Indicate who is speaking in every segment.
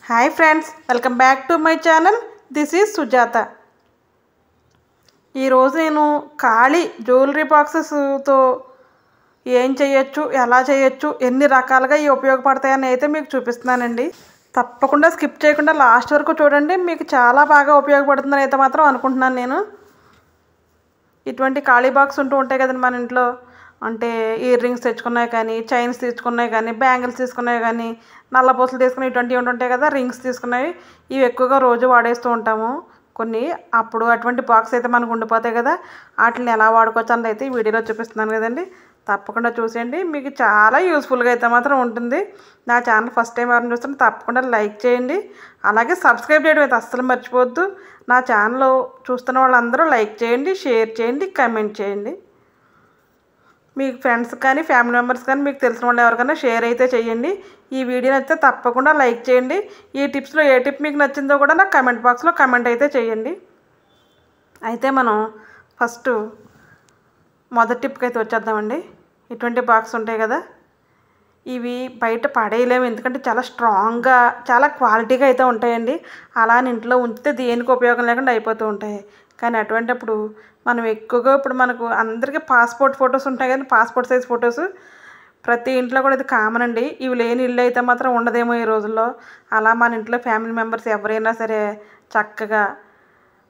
Speaker 1: Hi friends, welcome back to my channel. This is Sujatha. ఈరోజు నేను ఖాళీ జ్యువెలరీ బాక్సెస్తో ఏం చేయొచ్చు, ఎలా చేయొచ్చు, ఎన్ని రకాలుగా ఇవి ఉపయోగపడతాయని అయితే మీకు చూపిస్తున్నానండి. తప్పకుండా స్కిప్ చేయకుండా లాస్ట్ వరకు చూడండి. మీకు చాలా బాగా ఉపయోగపడుతుందని అయితే మాత్రం అనుకుంటున్నాను నేను. ఇటువంటి ఖాళీ బాక్స్ ఉంటూ ఉంటాయి కదండి మన ఇంట్లో. అంటే ఇయర్ రింగ్స్ తెచ్చుకున్నాయి కానీ, చైన్స్ తీసుకున్నాయి కానీ, బ్యాంగిల్స్ తీసుకున్నాయి కానీ, నల్లపూసలు తీసుకుని ఇటువంటివి ఉంటుంటాయి కదా, రింగ్స్ తీసుకున్నాయి. ఇవి ఎక్కువగా రోజు వాడేస్తూ ఉంటాము కొన్ని. అప్పుడు అటువంటి బాక్స్ అయితే మనకు ఉండిపోతాయి కదా, వాటిని ఎలా వాడుకోవచ్చు అన్నది అయితే ఈ వీడియోలో చూపిస్తున్నాను కదండి. తప్పకుండా చూసేయండి, మీకు చాలా యూస్ఫుల్గా అయితే మాత్రం ఉంటుంది. నా ఛానల్ ఫస్ట్ టైం ఎవరైనా చూస్తుంటే తప్పకుండా లైక్ చేయండి, అలాగే సబ్స్క్రైబ్ చేయడం అయితే అస్సలు మర్చిపోవద్దు. నా ఛానల్ చూస్తున్న వాళ్ళందరూ లైక్ చేయండి, షేర్ చేయండి, కామెంట్ చేయండి. మీకు ఫ్రెండ్స్ కానీ, ఫ్యామిలీ మెంబర్స్ కానీ, మీకు తెలిసిన వాళ్ళు ఎవరికైనా షేర్ అయితే చేయండి. ఈ వీడియో నచ్చితే తప్పకుండా లైక్ చేయండి. ఈ టిప్స్లో ఏ టిప్ మీకు నచ్చిందో కూడా నాకు కామెంట్ బాక్స్లో కామెంట్ అయితే చేయండి. అయితే మనం ఫస్ట్ మొదటి టిప్కి అయితే వచ్చేద్దామండి. ఇటువంటి బాక్స్ ఉంటాయి కదా, ఇవి బయట పడేయలేము, ఎందుకంటే చాలా స్ట్రాంగ్గా, చాలా క్వాలిటీగా అయితే ఉంటాయండి. అలా ఇంట్లో ఉంచితే దేనికి ఉపయోగం లేకుండా అయిపోతూ ఉంటాయి. కానీ అటువంటిప్పుడు మనం ఎక్కువగా ఇప్పుడు మనకు అందరికీ పాస్పోర్ట్ ఫొటోస్ ఉంటాయి కానీ, పాస్పోర్ట్ సైజ్ ఫొటోస్ ప్రతి ఇంట్లో కూడా ఇది కామన్ అండి. ఇవి లేని ఇల్లు అయితే మాత్రం ఉండదేమో ఈ రోజుల్లో. అలా మన ఇంట్లో ఫ్యామిలీ మెంబర్స్ ఎవరైనా సరే చక్కగా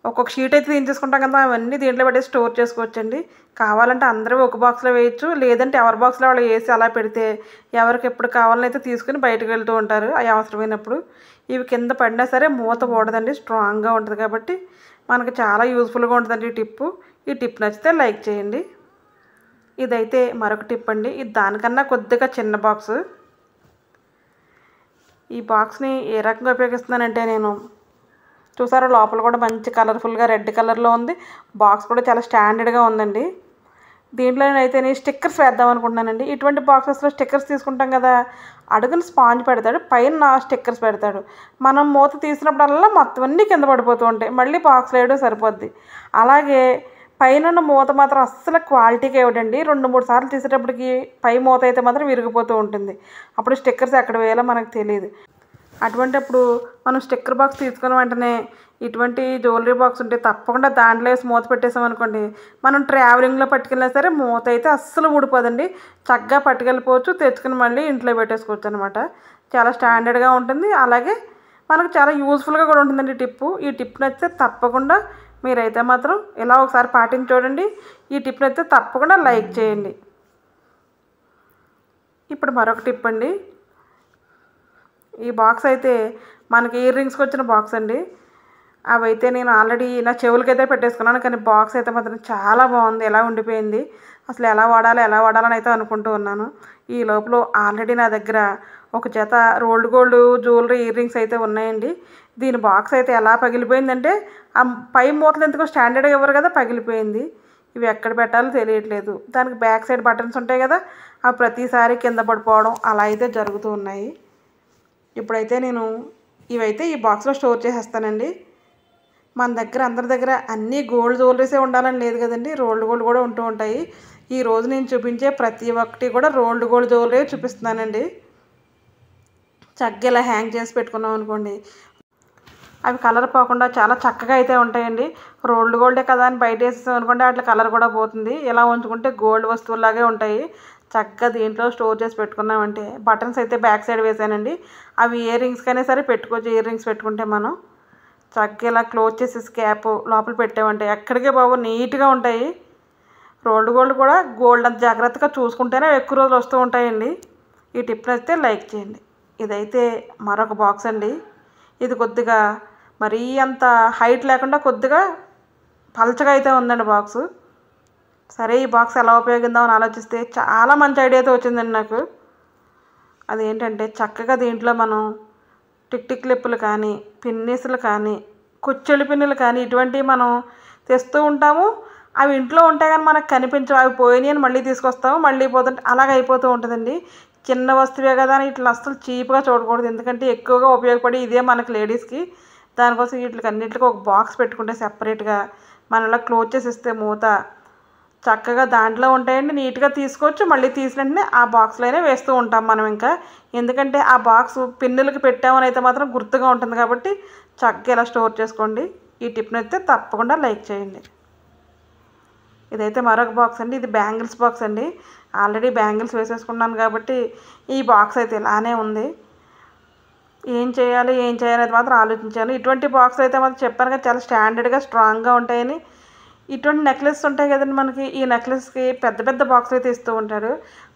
Speaker 1: ఒక్కొక్క షీట్ అయితే తీయించేసుకుంటాం కదా, అవన్నీ దీంట్లో పెట్టి స్టోర్ చేసుకోవచ్చండి. కావాలంటే అందరూ ఒక బాక్స్లో వేయచ్చు, లేదంటే ఎవరి బాక్స్లో వాళ్ళు వేసి అలా పెడితే ఎవరికి ఎప్పుడు కావాలని అయితే తీసుకుని బయటకు వెళ్తూ ఉంటారు అవి అవసరమైనప్పుడు. ఇవి కింద పడినా సరే మూత పోడదండి, స్ట్రాంగ్గా ఉంటుంది కాబట్టి మనకు చాలా యూస్ఫుల్గా ఉంటుందండి ఈ టిప్పు. ఈ టిప్ నచ్చితే లైక్ చేయండి. ఇదైతే మరొక టిప్ అండి. ఇది దానికన్నా కొద్దిగా చిన్న బాక్స్. ఈ బాక్స్ని ఏ రకంగా ఉపయోగిస్తున్నానంటే, నేను చూసారా లోపల కూడా మంచి కలర్ఫుల్గా రెడ్ కలర్లో ఉంది. బాక్స్ కూడా చాలా స్టాండర్డ్గా ఉందండి. దీంట్లో అయితే నేను స్టిక్కర్స్ వేద్దాం అనుకుంటున్నానండి. ఇటువంటి బాక్సెస్లో స్టిక్కర్స్ తీసుకుంటాం కదా, అడుగున స్పాంజ్ పెడతాడు, పైన స్టిక్కర్స్ పెడతాడు. మనం మూత తీసినప్పుడల్లా మొత్తం అన్నీ కింద పడిపోతూ ఉంటాయి, మళ్ళీ బాక్స్ వేయడం సరిపోద్ది. అలాగే పైన మూత మాత్రం అస్సలు క్వాలిటీగా ఇవ్వడండి. 2-3 సార్లు తీసేటప్పటికి పై మూత అయితే మాత్రం విరిగిపోతూ ఉంటుంది. అప్పుడు స్టిక్కర్స్ ఎక్కడ వేయాలో మనకు తెలియదు. అటువంటిప్పుడు మనం స్టిక్కర్ బాక్స్ తీసుకున్న వెంటనే ఇటువంటి జ్యువెలరీ బాక్స్ ఉంటే తప్పకుండా దాంట్లో వేసి మూత పెట్టేసాం అనుకోండి, మనం ట్రావెలింగ్లో పట్టుకెళ్ళినా సరే మూత అయితే అస్సలు ఊడిపోదండి. చక్కగా పట్టుకెళ్ళిపోవచ్చు, తెచ్చుకుని మళ్ళీ ఇంట్లో పెట్టేసుకోవచ్చు అనమాట. చాలా స్టాండర్డ్గా ఉంటుంది. అలాగే మనకు చాలా యూస్ఫుల్గా కూడా ఉంటుందండి టిప్పు. ఈ టిప్ నచ్చితే తప్పకుండా మీరైతే మాత్రం ఇలా ఒకసారి పాటించి చూడండి. ఈ టిప్ నచ్చితే తప్పకుండా లైక్ చేయండి. ఇప్పుడు మరొక టిప్ అండి. ఈ బాక్స్ అయితే మనకి ఇయర్ రింగ్స్కి వచ్చిన బాక్స్ అండి. అవైతే నేను ఆల్రెడీ నా చెవులకైతే పెట్టేసుకున్నాను, కానీ బాక్స్ అయితే మాత్రం చాలా బాగుంది, ఎలా ఉండిపోయింది. అసలు ఎలా వాడాలని అయితే అనుకుంటూ ఉన్నాను. ఈ లోపల ఆల్రెడీ నా దగ్గర ఒక జత rolled gold jewellery ear rings అయితే ఉన్నాయండి. దీని బాక్స్ అయితే ఎలా పగిలిపోయిందంటే, ఆ పై మూతలు ఎందుకో స్టాండర్డ్గా ఇవ్వరు కదా, పగిలిపోయింది. ఇవి ఎక్కడ పెట్టాలో తెలియట్లేదు. దానికి బ్యాక్ సైడ్ బటన్స్ ఉంటాయి కదా, అవి ప్రతిసారి కింద పడిపోవడం అలా అయితే జరుగుతూ ఉన్నాయి. ఇప్పుడైతే నేను ఇవైతే ఈ బాక్స్లో స్టోర్ చేసేస్తానండి. మన దగ్గర అందరి దగ్గర అన్నీ గోల్డ్ జ్యువెలరీసే ఉండాలని లేదు కదండి, రోల్డ్ గోల్డ్ కూడా ఉంటూ ఉంటాయి. ఈరోజు నేను చూపించే ప్రతి ఒక్కటి కూడా రోల్డ్ గోల్డ్ జ్యువెలరీ చూపిస్తున్నానండి. చక్కగా ఇలా హ్యాంగ్ చేసి పెట్టుకున్నాం అనుకోండి, అవి కలర్ పోకుండా చాలా చక్కగా అయితే ఉంటాయండి. రోల్డ్ గోల్డే కదా అని బయట వేసేసాం అనుకోండి, అట్లా కలర్ కూడా పోతుంది. ఇలా ఉంచుకుంటే గోల్డ్ వస్తువులాగే ఉంటాయి. చక్కగా దీంట్లో స్టోర్ చేసి పెట్టుకున్నామంటే, బటన్స్ అయితే బ్యాక్ సైడ్ వేసానండి. అవి ఇయర్ రింగ్స్ కైనా సరే పెట్టుకోవచ్చు. ఇయర్ రింగ్స్ పెట్టుకుంటే మనం చక్కగా ఇలా క్లోజ్ చేసేసి క్యాప్ లోపల పెట్టామంటే ఎక్కడికే బాబు నీట్గా ఉంటాయి. రోల్డ్ గోల్డ్ కూడా గోల్డ్ అంత జాగ్రత్తగా చూసుకుంటేనే ఎక్కువ రోజులు వస్తూ ఉంటాయండి. ఈ టిప్ నచ్చితే లైక్ చేయండి. ఇదైతే మరొక బాక్స్ అండి. ఇది కొద్దిగా మరీ అంత హైట్ లేకుండా కొద్దిగా పలచగా అయితే ఉందండి బాక్సు. సరే ఈ బాక్స్ ఎలా ఉపయోగిద్దామని ఆలోచిస్తే చాలా మంచి ఐడియా అయితే వచ్చిందండి నాకు. అదేంటంటే, చక్కగా దీంట్లో మనం టిక్ క్లిప్పులు కానీ, పిన్నీసులు కానీ, కుచ్చెళ్ళు పిన్నులు కానీ ఇటువంటివి మనం తెస్తూ ఉంటాము. అవి ఇంట్లో ఉంటాయి కానీ మనకు కనిపించవు. అవి పోయినాయి అని మళ్ళీ తీసుకొస్తాము, మళ్ళీ పోతుంటే అలాగ అయిపోతూ ఉంటుందండి. చిన్న వస్తువే కదా అని ఇట్లా అస్సలు చీప్గా చూడకూడదు, ఎందుకంటే ఎక్కువగా ఉపయోగపడి ఇదే మనకి లేడీస్కి. దానికోసం వీటికి అన్నింటికి ఒక బాక్స్ పెట్టుకుంటే సెపరేట్గా మనం ఇలా క్లోజ్ చేసి ఇస్తే మూత చక్కగా దాంట్లో ఉంటాయండి. నీట్గా తీసుకోవచ్చు. మళ్ళీ తీసిన వెంటనే ఆ బాక్స్లోనే వేస్తూ ఉంటాం మనం ఇంకా. ఎందుకంటే ఆ బాక్స్ పిన్నులకి పెట్టామని అయితే మాత్రం గుర్తుగా ఉంటుంది కాబట్టి చక్కగా ఇలా స్టోర్ చేసుకోండి. ఈ టిప్ని అయితే తప్పకుండా లైక్ చేయండి. ఇదైతే మరొక బాక్స్ అండి. ఇది బ్యాంగిల్స్ బాక్స్ అండి. ఆల్రెడీ బ్యాంగిల్స్ వేసేసుకున్నాను కాబట్టి ఈ బాక్స్ అయితే ఇలానే ఉంది. ఏం చేయాలి అనేది మాత్రం ఆలోచించాను. ఇటువంటి బాక్స్ అయితే మాత్రం చెప్పాను కదా, చాలా స్టాండర్డ్గా స్ట్రాంగ్గా ఉంటాయని. ఇటువంటి నెక్లెస్ ఉంటాయి కదండి మనకి, ఈ నెక్లెస్కి పెద్ద పెద్ద బాక్స్ అయితే ఇస్తూ ఉంటారు.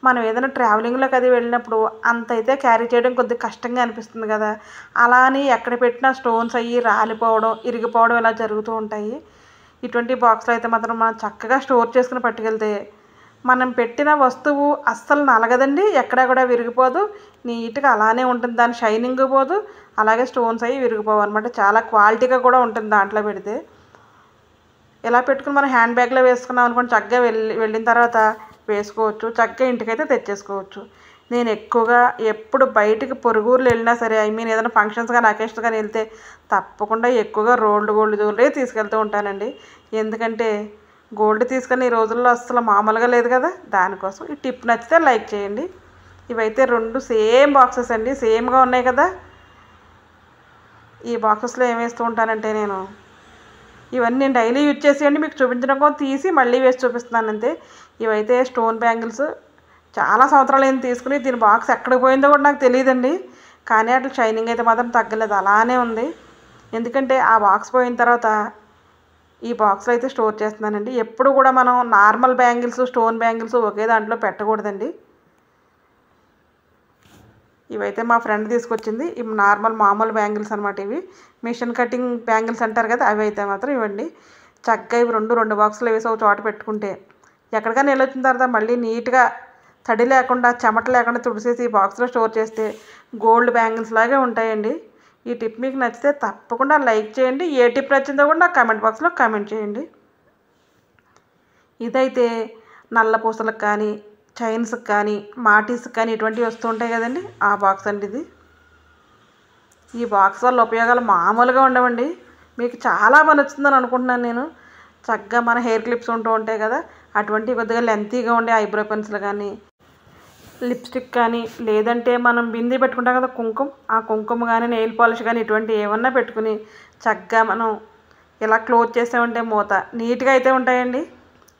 Speaker 1: మనం ఏదైనా ట్రావెలింగ్లోకి అది వెళ్ళినప్పుడు అంత అయితే క్యారీ చేయడం కొద్దిగా కష్టంగా అనిపిస్తుంది కదా. అలా అని ఎక్కడ పెట్టినా స్టోన్స్ అయ్యి రాలిపోవడం, ఇరిగిపోవడం ఇలా జరుగుతూ ఉంటాయి. ఇటువంటి బాక్స్లో అయితే మాత్రం మనం చక్కగా స్టోర్ చేసుకుని పట్టుకెళ్తే మనం పెట్టిన వస్తువు అస్సలు నలగదండి, ఎక్కడా కూడా విరిగిపోదు, నీట్గా అలానే ఉంటుంది. దాని షైనింగ్ పోదు, అలాగే స్టోన్స్ అయ్యి విరిగిపోవు అనమాట. చాలా క్వాలిటీగా కూడా ఉంటుంది దాంట్లో పెడితే. ఇలా పెట్టుకుని మనం హ్యాండ్ బ్యాగ్లో వేసుకున్నాం అనుకోండి, చక్కగా వెళ్ళిన తర్వాత వేసుకోవచ్చు, చక్కగా ఇంటికైతే తెచ్చేసుకోవచ్చు. నేను ఎక్కువగా ఎప్పుడు బయటికి పొరుగురులు వెళ్ళినా సరే, ఏదైనా ఫంక్షన్స్ కానీ అకేషన్స్ కానీ వెళ్తే తప్పకుండా ఎక్కువగా గోల్డ్ జ్యువెలరీ తీసుకెళ్తూ ఉంటానండి. ఎందుకంటే గోల్డ్ తీసుకొని ఈ రోజుల్లో అస్సలు మామూలుగా లేదు కదా. దానికోసం ఈ టిప్ నచ్చితే లైక్ చేయండి. ఇవైతే 2 సేమ్ బాక్సెస్ అండి, సేమ్గా ఉన్నాయి కదా. ఈ బాక్సెస్లో ఏం వేస్తూ ఉంటానంటే ఇవన్నీ నేను డైలీ యూజ్ చేసేయండి, మీకు చూపించడం కోసం తీసి మళ్ళీ వేసి చూపిస్తున్నాను అంతే. ఇవైతే స్టోన్ బ్యాంగిల్స్ చాలా సంవత్సరాలు అయింది తీసుకుని. దీని బాక్స్ ఎక్కడికి పోయిందో కూడా నాకు తెలియదండి. కానీ అట్లా షైనింగ్ అయితే మాత్రం తగ్గలేదు, అలానే ఉంది. ఎందుకంటే ఆ బాక్స్ పోయిన తర్వాత ఈ బాక్స్లో అయితే స్టోర్ చేస్తున్నానండి. ఎప్పుడు కూడా మనం నార్మల్ బ్యాంగిల్స్, స్టోన్ బ్యాంగిల్స్ ఒకే దాంట్లో పెట్టకూడదండి. ఇవైతే మా ఫ్రెండ్ తీసుకొచ్చింది. ఇవి మామూలు బ్యాంగిల్స్ అనమాట. ఇవి మిషన్ కటింగ్ బ్యాంగిల్స్ అంటారు కదా, అవి అయితే మాత్రం ఇవ్వండి. చక్కగా ఇవి రెండు బాక్సులు వేసి ఒక చోట పెట్టుకుంటే ఎక్కడికైనా వెళ్ళొచ్చిన తర్వాత మళ్ళీ నీట్గా తడి లేకుండా, చెమట లేకుండా తుడిసేసి ఈ బాక్స్లో స్టోర్ చేస్తే గోల్డ్ బ్యాంగిల్స్ లాగే ఉంటాయండి. ఈ టిప్ మీకు నచ్చితే తప్పకుండా లైక్ చేయండి. ఏ టిప్ నచ్చిందో కూడా నాకు కామెంట్ బాక్స్లో కామెంట్ చేయండి. ఇదైతే నల్ల పూసలకు కానీ, చైన్స్కి కానీ, మాటీస్కి కానీ ఇటువంటివి వస్తూ ఉంటాయి కదండి, ఆ బాక్స్ అండి ఇది. ఈ బాక్స్ వల్ల ఉపయోగాలు మామూలుగా ఉండవండి. మీకు చాలా పని వచ్చిందని అనుకుంటున్నాను నేను. చక్కగా మన హెయిర్ క్లిప్స్ ఉంటూ ఉంటాయి కదా, అటువంటి కొద్దిగా లెంతీగా ఉండే ఐబ్రో పెన్సిల్ కానీ, లిప్స్టిక్ కానీ, లేదంటే మనం బిందీ పెట్టుకుంటాం కదా కుంకుమ, ఆ కుంకుమ కానీ, నెయిల్ పాలిష్ కానీ ఇటువంటి ఏమన్నా పెట్టుకుని చక్కగా మనం ఇలా క్లోజ్ చేసామంటే మూత నీట్గా అయితే ఉంటాయండి.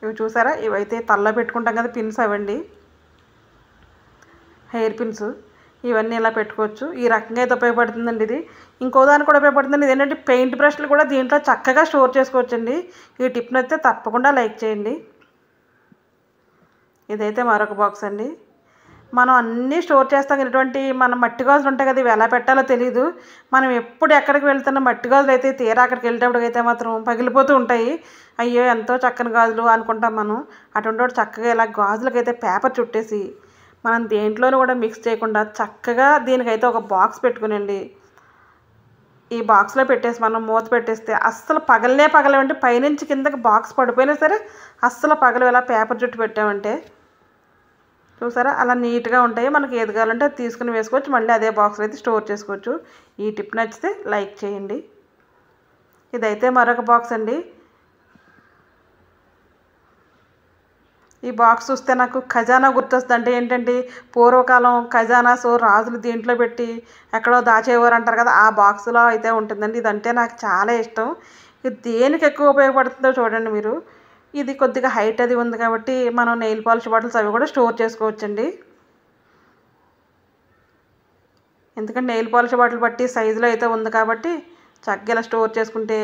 Speaker 1: ఇవి చూసారా, ఇవైతే తలలో పెట్టుకుంటాం కదా పిన్స్, అవండి హెయిర్ పిన్స్. ఇవన్నీ ఇలా పెట్టుకోవచ్చు. ఈ రకంగా అయితే ఉపయోగపడుతుందండి ఇది. ఇంకో దానికి కూడా ఉపయోగపడుతుంది. ఇది ఏంటంటే పెయింట్ బ్రష్లు కూడా దీంట్లో చక్కగా స్టోర్ చేసుకోవచ్చండి. ఈ టిప్ని అయితే తప్పకుండా లైక్ చేయండి. ఇదైతే మరొక బాక్స్ అండి. మనం అన్నీ స్టోర్ చేస్తాం. ఇటువంటి మన మట్టి గాజులు ఉంటాయి కదా, ఇవి ఎలా పెట్టాలో తెలియదు. మనం ఎప్పుడు ఎక్కడికి వెళ్తున్న మట్టి గాజులు అయితే తీరా అక్కడికి వెళ్ళేటప్పటికైతే మాత్రం పగిలిపోతూ ఉంటాయి. అయ్యో ఎంతో చక్కని గాజులు అనుకుంటాం మనం. అటువంటి చక్కగా ఇలా గాజులకైతే పేపర్ చుట్టేసి మనం దేంట్లోనూ కూడా మిక్స్ చేయకుండా చక్కగా దీనికైతే ఒక బాక్స్ పెట్టుకునండి. ఈ బాక్స్లో పెట్టేసి మనం మూత పెట్టేస్తే అస్సలు పగలవండి. పైనుంచి కిందకి బాక్స్ పడిపోయినా సరే అస్సలు పగలు. ఇలా పేపర్ చుట్టు పెట్టామంటే చూసారా, అలా నీట్గా ఉంటాయి. మనకి ఏది కావాలంటే అది తీసుకుని వేసుకోవచ్చు, మళ్ళీ అదే బాక్స్లో అయితే స్టోర్ చేసుకోవచ్చు. ఈ టిప్ నచ్చితే లైక్ చేయండి. ఇదైతే మరొక బాక్స్ అండి. ఈ బాక్స్ చూస్తే నాకు ఖజానా గుర్తొస్తుంది. అంటే ఏంటంటే పూర్వకాలం ఖజానాస్ రాజులు దీంట్లో పెట్టి ఎక్కడో దాచేవారు అంటారు కదా, ఆ బాక్స్లో అయితే ఉంటుందండి. ఇదంటే నాకు చాలా ఇష్టం. ఇది దేనికి ఎక్కువ ఉపయోగపడుతుందో చూడండి మీరు. ఇది కొద్దిగా హైట్ అది ఉంది కాబట్టి మనం నెయిల్ పాలిష్ బాటిల్స్ అవి కూడా స్టోర్ చేసుకోవచ్చండి. ఎందుకంటే నెయిల్ పాలిష్ బాటిల్ బట్టి సైజులో అయితే ఉంది కాబట్టి చక్కగా ఇలా స్టోర్ చేసుకుంటే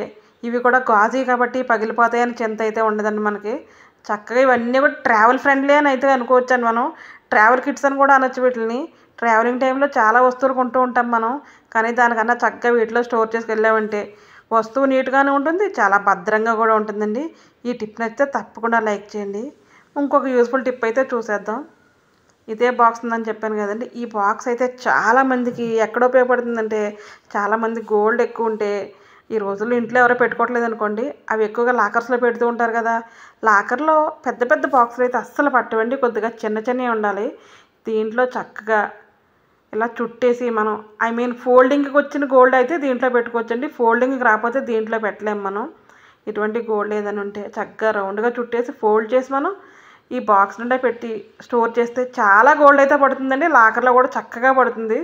Speaker 1: ఇవి కూడా గాజీ కాబట్టి పగిలిపోతాయని చింత అయితే ఉండదండి మనకి. చక్కగా ఇవన్నీ కూడా ట్రావెల్ ఫ్రెండ్లీ అని అయితే అనుకోవచ్చండి. మనం ట్రావెల్ కిట్స్ అని కూడా అనొచ్చు వీటిని. ట్రావెలింగ్ టైంలో చాలా వస్తువులు కొంటూ ఉంటాం మనం, కానీ దానికన్నా చక్కగా వీటిలో స్టోర్ చేసుకెళ్ళామంటే వస్తువు నీట్గానే ఉంటుంది, చాలా భద్రంగా కూడా ఉంటుందండి. ఈ టిప్ నచ్చితే తప్పకుండా లైక్ చేయండి. ఇంకొక యూస్ఫుల్ టిప్ అయితే చూసేద్దాం. ఇదే బాక్స్ ఉందని చెప్పాను కదండి, ఈ బాక్స్ అయితే చాలామందికి ఎక్కడ ఉపయోగపడుతుందంటే, చాలామంది గోల్డ్ ఎక్కువ ఉంటే ఈ రోజుల్లో ఇంట్లో ఎవరో పెట్టుకోవట్లేదు అనుకోండి, అవి ఎక్కువగా లాకర్స్లో పెడుతూ ఉంటారు కదా. లాకర్లో పెద్ద పెద్ద బాక్సులు అయితే అస్సలు పట్టవండి, కొద్దిగా చిన్నవి ఉండాలి. దీంట్లో చక్కగా ఇలా చుట్టేసి మనం ఫోల్డింగ్కి వచ్చిన గోల్డ్ అయితే దీంట్లో పెట్టుకోవచ్చండి. ఫోల్డింగ్కి రాకపోతే దీంట్లో పెట్టలేము మనం. ఇటువంటి గోల్డ్ ఏదైనా ఉంటే చక్కగా రౌండ్గా చుట్టేసి ఫోల్డ్ చేసి మనం ఈ బాక్స్ నుండి పెట్టి స్టోర్ చేస్తే చాలా గోల్డ్ అయితే పడుతుందండి. లాకర్లో కూడా చక్కగా పడుతుంది.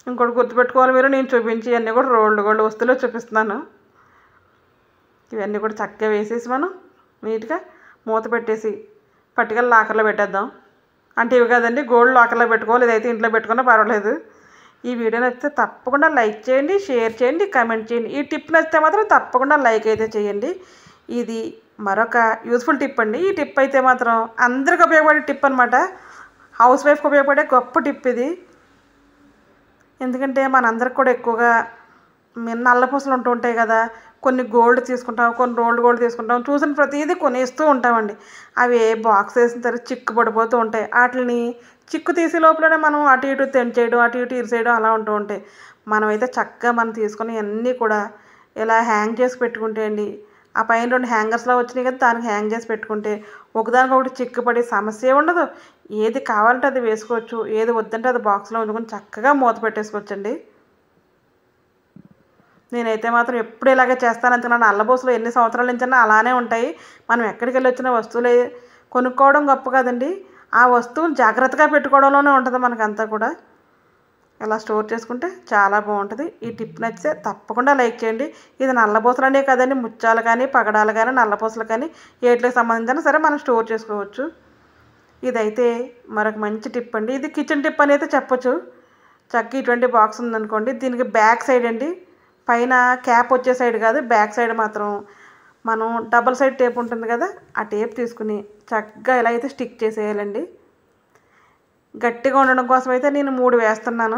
Speaker 1: ఇంకోటి గుర్తుపెట్టుకోవాలి మీరు, నేను చూపించి ఇవన్నీ కూడా రోల్డ్ గోల్డ్ వస్తువులు చూపిస్తున్నాను. ఇవన్నీ కూడా చక్కగా వేసేసి మనం నీట్గా మూత పెట్టేసి పట్టుకెళ్ళి లాకర్లో పెట్టేద్దాం. అంటే ఇవి కదండి, గోల్డ్ లాకర్లో పెట్టుకోవాలి, ఇదైతే ఇంట్లో పెట్టుకున్నా పర్వాలేదు. ఈ వీడియో నచ్చితే తప్పకుండా లైక్ చేయండి, షేర్ చేయండి, కామెంట్ చేయండి. ఈ టిప్ నచ్చితే మాత్రం తప్పకుండా లైక్ అయితే చేయండి. ఇది మరొక యూస్ఫుల్ టిప్ అండి. ఈ టిప్ అయితే మాత్రం అందరికి ఉపయోగపడే టిప్ అనమాట. హౌస్ వైఫ్కి ఉపయోగపడే గొప్ప టిప్ ఇది. ఎందుకంటే మనందరికి కూడా ఎక్కువగా నల్లపూసలు ఉంటూ ఉంటాయి కదా, కొన్ని గోల్డ్ తీసుకుంటాం, కొన్ని రోల్డ్ గోల్డ్ తీసుకుంటాం, చూసిన ప్రతిదీ కొనేస్తూ ఉంటామండి. అవి బాక్స్ వేసిన తర్వాత చిక్కు పడిపోతూ ఉంటాయి. వాటిని చిక్కు తీసే లోపలనే మనం అటు ఇటు తెంచేయడం, అటు ఇటు ఇరిసేయడం అలా ఉంటూ ఉంటాయి. మనమైతే చక్కగా మనం తీసుకుని అన్నీ కూడా ఇలా హ్యాంగ్ చేసి పెట్టుకుంటే అండి, ఆ పైన 2 హ్యాంగర్స్లా వచ్చినాయి కదా, దానికి హ్యాంగ్ చేసి పెట్టుకుంటే ఒకదానికొకటి చిక్కుపడే సమస్య ఉండదు. ఏది కావాలంటే అది వేసుకోవచ్చు, ఏది వద్దంటే అది బాక్స్లో ఉంచుకొని చక్కగా మూత పెట్టేసుకోవచ్చండి. నేనైతే మాత్రం ఎప్పుడు ఇలాగే చేస్తాను. అంటున్నాను, నల్లబోసులు ఎన్ని సంవత్సరాల నుంచి అలానే ఉంటాయి. మనం ఎక్కడికి వెళ్ళి వచ్చిన వస్తువులు కొనుక్కోవడం గొప్ప కదండి, ఆ వస్తువులు జాగ్రత్తగా పెట్టుకోవడంలోనే ఉంటుంది మనకంతా కూడా. ఇలా స్టోర్ చేసుకుంటే చాలా బాగుంటుంది. ఈ టిప్ నచ్చితే తప్పకుండా లైక్ చేయండి. ఇది నల్లబోసలు అనే కదండి, ముత్యాలు కానీ పగడాలు కానీ నల్లపూసలు కానీ ఏట్లకు సంబంధించిన సరే మనం స్టోర్ చేసుకోవచ్చు. ఇదైతే మరొక మంచి టిప్ అండి. ఇది కిచెన్ టిప్ అనేది చెప్పొచ్చు. చక్కగా ఇటువంటి బాక్స్ ఉందనుకోండి, దీనికి బ్యాక్ సైడ్ అండి, పైన క్యాప్ వచ్చే సైడ్ కాదు, బ్యాక్ సైడ్ మాత్రం మనం డబల్ సైడ్ టేప్ ఉంటుంది కదా, ఆ టేప్ తీసుకుని చక్కగా ఎలా అయితే స్టిక్ చేసేయాలండి. గట్టిగా ఉండడం కోసం అయితే నేను 3 వేస్తున్నాను.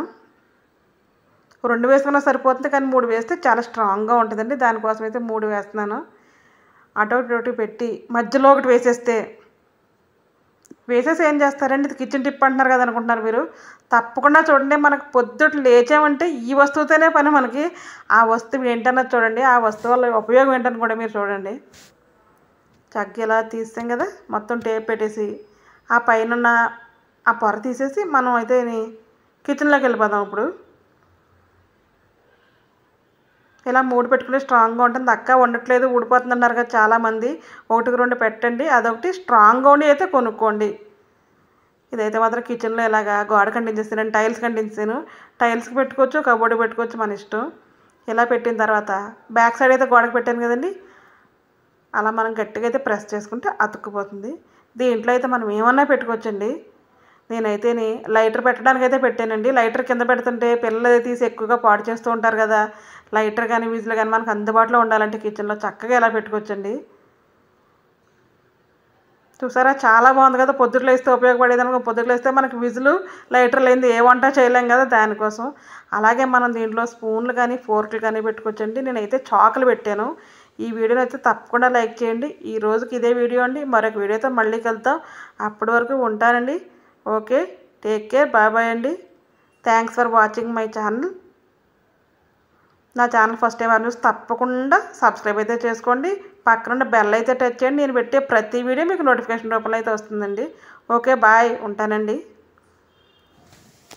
Speaker 1: 2 వేసుకున్నా సరిపోతుంది, కానీ 3 వేస్తే చాలా స్ట్రాంగ్గా ఉంటుందండి. దానికోసం అయితే 3 వేస్తున్నాను. అటు ఇటు పెట్టి మధ్యలో ఒకటి వేసేసి ఏం చేస్తారండి, ఇది కిచెన్ టిప్ అంటున్నారు కదా అనుకుంటున్నారు మీరు. తప్పకుండా చూడండి, మనకు పొద్దుట లేచామంటే ఈ వస్తువుతోనే పని మనకి. ఆ వస్తువు ఏంటన్నది చూడండి, ఆ వస్తువు వల్ల ఉపయోగం ఏంటని కూడా మీరు చూడండి. చక్కగా ఇలా తీస్తాం కదా, మొత్తం టేప్ పెట్టేసి ఆ పైన ఆ పొర తీసేసి మనం అయితే కిచెన్లోకి వెళ్ళిపోదాం. ఇప్పుడు ఇలా 3 పెట్టుకుంటే స్ట్రాంగ్గా ఉంటుంది. అక్క ఉండట్లేదు ఊడిపోతుంది అన్నారు కదా చాలామంది, 1కి 2 పెట్టండి. అదొకటి స్ట్రాంగ్గా ఉండి అయితే కొనుక్కోండి. ఇదైతే మాత్రం కిచెన్లో ఇలాగా గోడ కంటించేస్తాను, టైల్స్ కంటించాను. టైల్స్కి పెట్టుకోవచ్చు, కబోర్డ్కి పెట్టుకోవచ్చు, మన ఇష్టం. ఇలా పెట్టిన తర్వాత బ్యాక్ సైడ్ అయితే గోడకు పెట్టాను కదండి, అలా మనం గట్టిగా అయితే ప్రెస్ చేసుకుంటే అతుక్కుపోతుంది. దీంట్లో అయితే మనం ఏమన్నా పెట్టుకోవచ్చండి. నేనైతే లైటర్ పెట్టడానికి అయితే పెట్టానండి. లైటర్ కింద పెడుతుంటే పిల్లలు తీసి ఎక్కువగా పాడు చేస్తూ ఉంటారు కదా, లైటర్ కానీ విజిల్ కానీ మనకు అందుబాటులో ఉండాలంటే కిచెన్లో చక్కగా ఎలా పెట్టుకోవచ్చండి. చూసారా, చాలా బాగుంది కదా. పొద్దుట్లో వేస్తే ఉపయోగపడేదనుకో, పొద్దుట్లో వేస్తే మనకి విజులు లైటర్ లేనిది ఏ వంట చేయలేం కదా, దానికోసం. అలాగే మనం దీంట్లో స్పూన్లు కానీ ఫోర్క్లు కానీ పెట్టుకోవచ్చండి. నేనైతే చాకులు పెట్టాను. ఈ వీడియోని అయితే తప్పకుండా లైక్ చేయండి. ఈ రోజుకి ఇదే వీడియో అండి. మరొక వీడియోతో మళ్ళీ కలుద్దాం. అప్పటి వరకు ఉంటానండి. ఓకే, టేక్ కేర్, బాయ్ అండి. Thanks for watching my channel. నా ఛానల్ ఫస్ట్ టైం న్యూస్ తప్పకుండా సబ్స్క్రైబ్ అయితే చేసుకోండి. పక్కన బెల్ అయితే టచ్ చేయండి. నేను పెట్టే ప్రతి వీడియో మీకు నోటిఫికేషన్ రూపంలో అయితే వస్తుందండి. ఓకే, బాయ్, ఉంటానండి.